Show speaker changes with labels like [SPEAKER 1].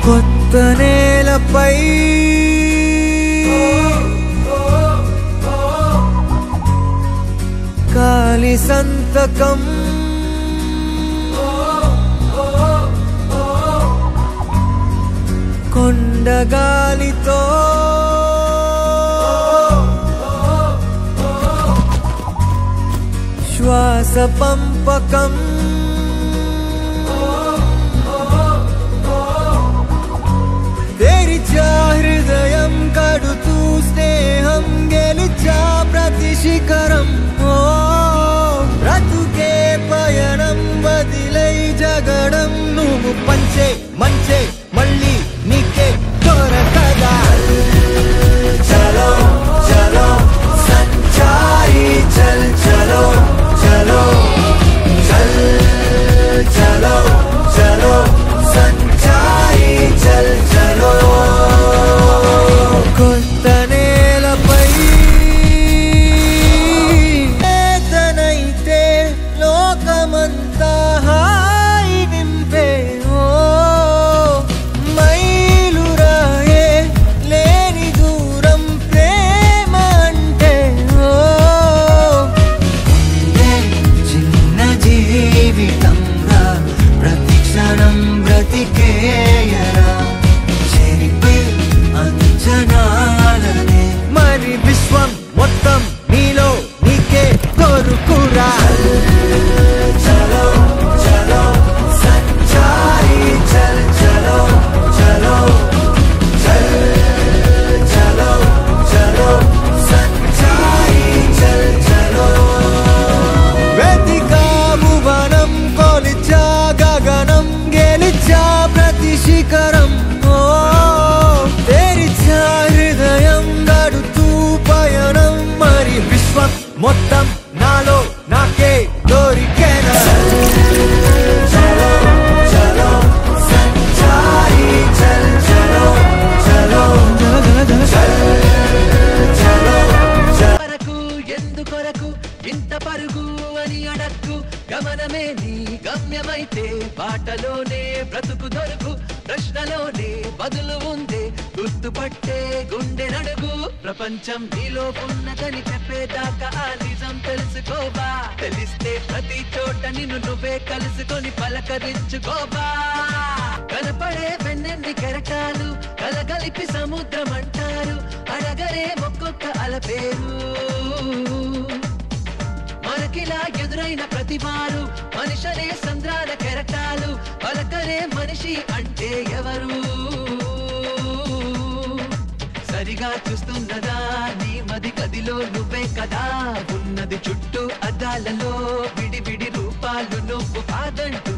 [SPEAKER 1] కొత్త నేలపై కాలి సంతకం కొండగాలితో శ్వాస పంపకం తెరిచా హృదయం కడుతూ స్నేహం గెలిచా ప్రతి శిఖరం బ్రతుకే పయనం వదిలై జగడం నువ్వు పంచే మంచే మళ్ళీ నీకే దొరకదా చలో చలో సంచారి చల్ చలో చలో చల్ చలో చలో సంచారి చల్ చలో కొత్త నేలపై ఏదనైతే లోకమంతా హాయి నింపే మైలురాయే లేని దూరం ప్రేమ అంటే చిన్న జీవితంగా ప్రతి క్షణం బ్రతికేయరా చెరిపే అంచనాలనే మరి విశ్వం మొత్తం నీలో నీకే కోరుకురా చలో చలో సంచారి చల్ చలో చలో చల్ చలో చలో సంచారి చల్ చలో వెతికాము వనం కొలిచా గగనం గెలిచా ప్రతి శిఖరం తెరిచా హృదయం గడుతూ పయనం మరి విశ్వం మొత్తం నాలో నాకే దొరికేనా చలో చలో సంచారి చల్ చలో చలో చల్ చలో
[SPEAKER 2] వరకు ఎందుకొరకు ఇంత పరుగు అని అడక్కు గమనమే నీ గమ్యమైతే బాటలోనే బ్రతుకు దొరుకు ప్రశ్నలోనే బదులు ఉందే గుర్తుపట్టే గుండె నడుగు ప్రపంచం నీలో ఉన్నదని చెప్పేదాకా ఆ నిజం తెలుసుకోవా తెలిస్తే ప్రతి చోట నిన్ను నువ్వే కలుసుకొని పలకరించుకోవా కనపడే వెన్నెన్ని కెరటాలు కలగలిపి సముద్రం అంటారు అడగరే ఒక్కొక్క అలపేరు మనకిలా ఎదురైన ప్రతివారు మనిషనే సంద్రాల కెరటాలు పలకరే మనిషి అంటే ఎవరు సరిగా చూస్తున్నదా నీ మది గదిలో నువ్వే కదా ఉన్నది చుట్టూ అద్దాలలో విడి విడి రూపాలు నువ్వు కాదంటూ